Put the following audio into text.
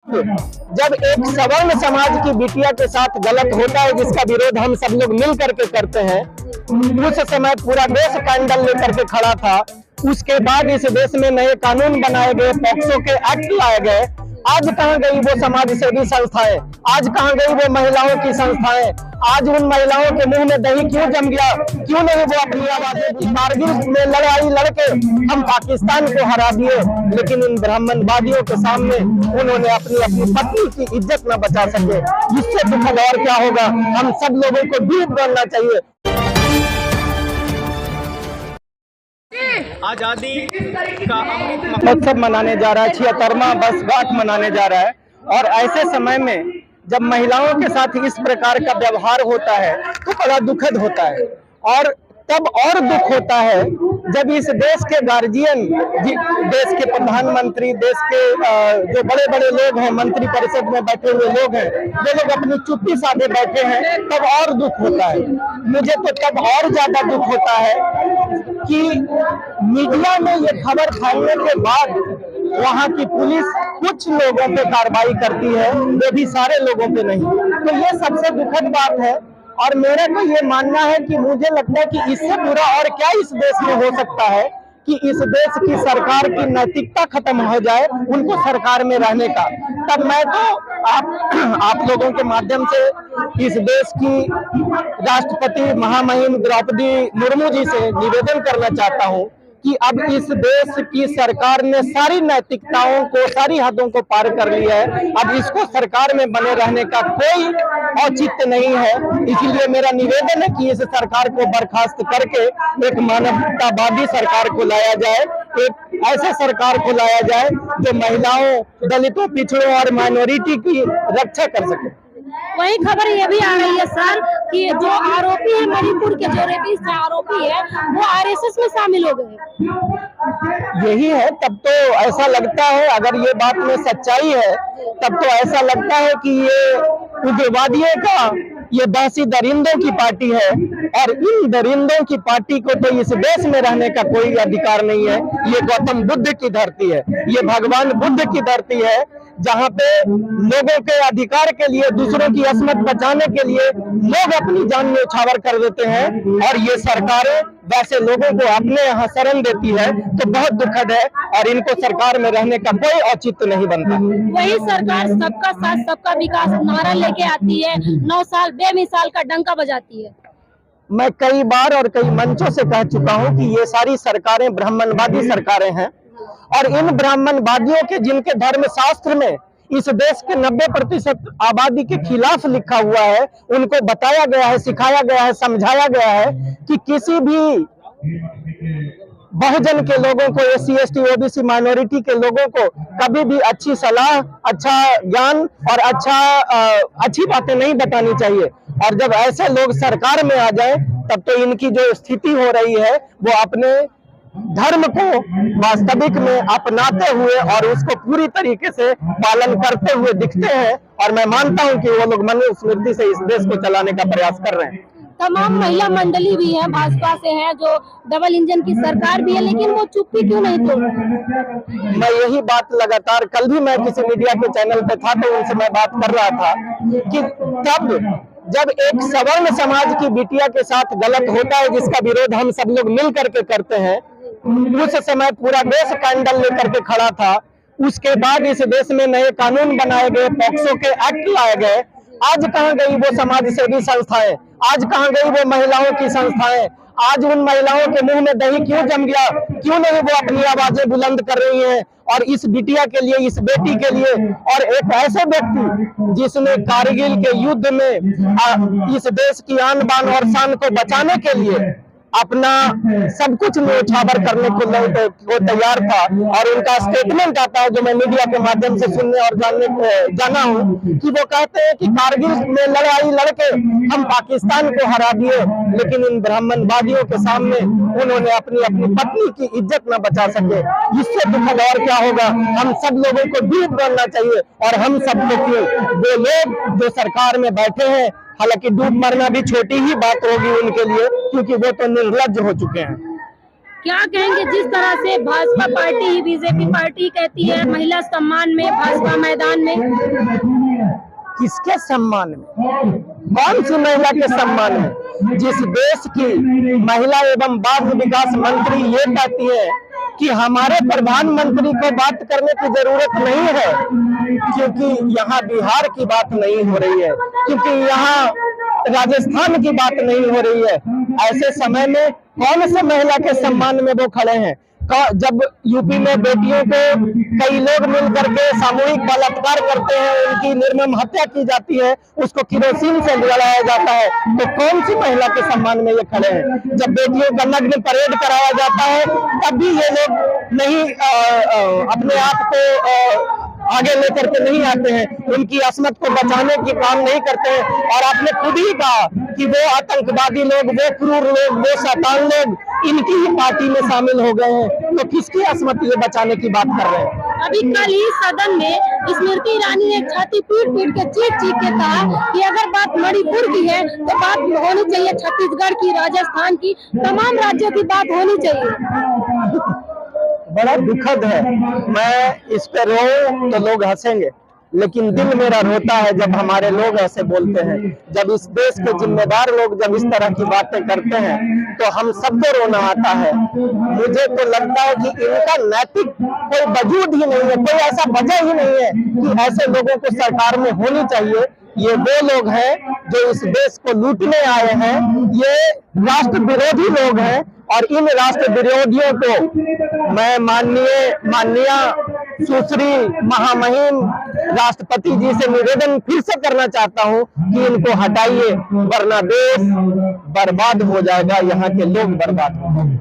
जब एक सवर्ण समाज की बिटिया के साथ गलत होता है जिसका विरोध हम सब लोग मिल करके करते हैं, उस समय पूरा देश कैंडल लेकर के खड़ा था। उसके बाद इस देश में नए कानून बनाए गए, पॉक्सो के एक्ट लाए गए। आज कहाँ गई वो समाज सेवी संस्थाएं? आज कहाँ गई वो महिलाओं की संस्थाएं? आज उन महिलाओं के मुंह में दही क्यों जम गया? क्यों नहीं वो अपनी आवाजें? कारगिल में लड़ाई लड़के हम पाकिस्तान को हरा दिए, लेकिन इन ब्राह्मणवादियों के सामने उन्होंने अपनी पत्नी की इज्जत न बचा सके। इससे दुखद और क्या होगा? हम सब लोगों को दूर बनना चाहिए। आजादी का अमृत महोत्सव मनाने जा रहा है, 76वां वर्षगांठ मनाने जा रहा है। और ऐसे समय में जब महिलाओं के साथ इस प्रकार का व्यवहार होता है तो बड़ा दुखद होता है। और तब और दुख होता है जब इस देश के गार्जियन, देश के प्रधानमंत्री, देश के जो बड़े बड़े लोग हैं, मंत्री परिषद में बैठे हुए लोग हैं, जो लोग अपनी चुप्पी साधे बैठे हैं, तब और दुख होता है। मुझे तो तब और ज्यादा दुख होता है कि मीडिया में ये खबर फैलने के बाद वहां की पुलिस कुछ लोगों पे कार्रवाई करती है, वो भी सारे लोगों पे नहीं। तो ये सबसे दुखद बात है। और मेरा तो ये मानना है कि मुझे लगता है कि इससे बुरा और क्या इस देश में हो सकता है कि इस देश की सरकार की नैतिकता खत्म हो जाए, उनको सरकार में रहने का। तब मैं तो आप लोगों के माध्यम से इस देश की राष्ट्रपति महामहिम द्रौपदी मुर्मू जी से निवेदन करना चाहता हूं कि अब इस देश की सरकार ने सारी नैतिकताओं को, सारी हदों को पार कर लिया है। अब इसको सरकार में बने रहने का कोई औचित्य नहीं है। इसलिए मेरा निवेदन है कि इस सरकार को बर्खास्त करके एक मानवतावादी सरकार को लाया जाए, एक ऐसे सरकार को लाया जाए जो महिलाओं, दलितों, पिछड़ों और माइनॉरिटी की रक्षा कर सके। वही खबर ये भी आ रही है सर कि जो आरोपी है, मणिपुर के जो रेपिस्ट आरोपी है, वो आरएसएस में शामिल हो गए। यही है। तब तो ऐसा लगता है, अगर ये बात में सच्चाई है, तब तो ऐसा लगता है कि ये उग्रवादियों का, ये बहसी दरिंदों की पार्टी है। और इन दरिंदों की पार्टी को तो इस देश में रहने का कोई अधिकार नहीं है। ये गौतम बुद्ध की धरती है, ये भगवान बुद्ध की धरती है, जहाँ पे लोगों के अधिकार के लिए, दूसरों की असमत बचाने के लिए लोग अपनी जान में न्यौछावर कर देते हैं। और ये सरकारें वैसे लोगों को अपने यहाँ शरण देती है, तो बहुत दुखद है। और इनको सरकार में रहने का कोई औचित्य नहीं बनता। वही सरकार सबका साथ सबका विकास नारा लेके आती है, 9 साल बेमिसाल का डंका बजाती है। मैं कई बार और कई मंचों से कह चुका हूं कि ये सारी सरकारें ब्राह्मणवादी सरकारें हैं। और इन ब्राह्मणवादियों के, जिनके धर्म शास्त्र में इस देश के 90% आबादी के खिलाफ लिखा हुआ है, उनको बताया गया है, सिखाया गया है, समझाया गया है कि किसी भी बहुजन के लोगों को, SC ST OBC माइनॉरिटी के लोगों को कभी भी अच्छी सलाह, अच्छा ज्ञान और अच्छी बातें नहीं बतानी चाहिए। और जब ऐसे लोग सरकार में आ जाए, तब तो इनकी जो स्थिति हो रही है, वो अपने धर्म को वास्तविक में अपनाते हुए और उसको पूरी तरीके से पालन करते हुए दिखते हैं। और मैं मानता हूं कि वो लोग मनुस्मृति से इस देश को चलाने का प्रयास कर रहे हैं। तमाम महिला मंडली भी है, भाजपा से है, जो डबल इंजन की सरकार भी है, लेकिन वो चुप्पी क्यों नहीं तोड़ रही? मैं यही बात लगातार, कल भी मैं किसी मीडिया के चैनल पे था तो उनसे मैं बात कर रहा था कि तब जब एक सवर्ण समाज की बिटिया के साथ गलत होता है जिसका विरोध हम सब लोग मिल करके करते हैं, उस समय पूरा देश कैंडल लेकर के खड़ा था। उसके बाद इस देश में नए कानून बनाए गए, पॉक्सो के एक्ट लाए गए। आज कहाँ गई वो समाज सेवी संस्थाएं? आज कहाँ गई वो महिलाओं की संस्थाएं? आज उन महिलाओं के मुंह में दही क्यों जम गया? क्यों नहीं वो अपनी आवाजें बुलंद कर रही हैं और इस बिटिया के लिए, इस बेटी के लिए? और एक ऐसे व्यक्ति जिसने कारगिल के युद्ध में इस देश की आन बान और शान को बचाने के लिए अपना सब कुछ न्यौछावर करने को तैयार था। और उनका स्टेटमेंट आता है जो मैं मीडिया के माध्यम से सुनने और जाना हूं कि वो कहते हैं कि कारगिल में लड़ाई लड़के हम पाकिस्तान को हरा दिए, लेकिन इन ब्राह्मणवादियों के सामने उन्होंने अपनी पत्नी की इज्जत न बचा सके। इससे दुखद और क्या होगा? हम सब लोगों को दूर बनना चाहिए। और हम सब वो लोग जो सरकार में बैठे हैं, हालांकि डूब मरना भी छोटी ही बात होगी उनके लिए, क्योंकि वो तो निर्लज्ज हो चुके हैं। क्या कहेंगे जिस तरह से भाजपा पार्टी ही बीजेपी पार्टी कहती है महिला सम्मान में भाजपा मैदान में? किसके सम्मान में? कौन सी महिला के सम्मान में? जिस देश की महिला एवं बाल विकास मंत्री ये कहती है कि हमारे प्रधानमंत्री को बात करने की जरूरत नहीं है, क्योंकि यहाँ बिहार की बात नहीं हो रही है, क्योंकि यहाँ राजस्थान की बात नहीं हो रही है। ऐसे समय में कौन से महिला के सम्मान में वो खड़े हैं? जब यूपी में बेटियों को कई लोग मिलकर के सामूहिक बलात्कार करते हैं, उनकी निर्मम हत्या की जाती है, उसको किरोसिन से जलाया जाता है, तो कौन सी महिला के सम्मान में ये खड़े हैं? जब बेटियों का नग्न परेड कराया जाता है तब भी ये लोग नहीं अपने आप को आगे लेकर के नहीं आते हैं, उनकी असमत को बचाने की काम नहीं करते हैं। और आपने खुद ही कहा कि वो आतंकवादी लोग, वो क्रूर लोग, वो शैतान लोग इनकी ही पार्टी में शामिल हो गए हैं, तो किसकी असमत ये बचाने की बात कर रहे हैं? अभी कल ही सदन में स्मृति ईरानी ने छाती पीट के चीख के कहा कि अगर बात मणिपुर की है तो बात होनी चाहिए छत्तीसगढ़ की, राजस्थान की, तमाम राज्यों की बात होनी चाहिए। बड़ा दुखद है। मैं इस पे रो तो लोग हंसेंगे, लेकिन दिल मेरा रोता है जब हमारे लोग ऐसे बोलते हैं। जब इस देश के जिम्मेदार लोग जब इस तरह की बातें करते हैं तो हम सबको रोना आता है। मुझे तो लगता है कि इनका नैतिक कोई वजूद ही नहीं है, कोई ऐसा वजह ही नहीं है कि ऐसे लोगों को सरकार में होनी चाहिए। ये वो लोग हैं जो इस देश को लूटने आए हैं, ये राष्ट्र विरोधी लोग हैं, और इन राष्ट्र विरोधियों को मैं माननीय सुश्री महामहिम राष्ट्रपति जी से निवेदन फिर से करना चाहता हूं कि इनको हटाइए, वरना देश बर्बाद हो जाएगा, यहाँ के लोग बर्बाद हो जाएंगे।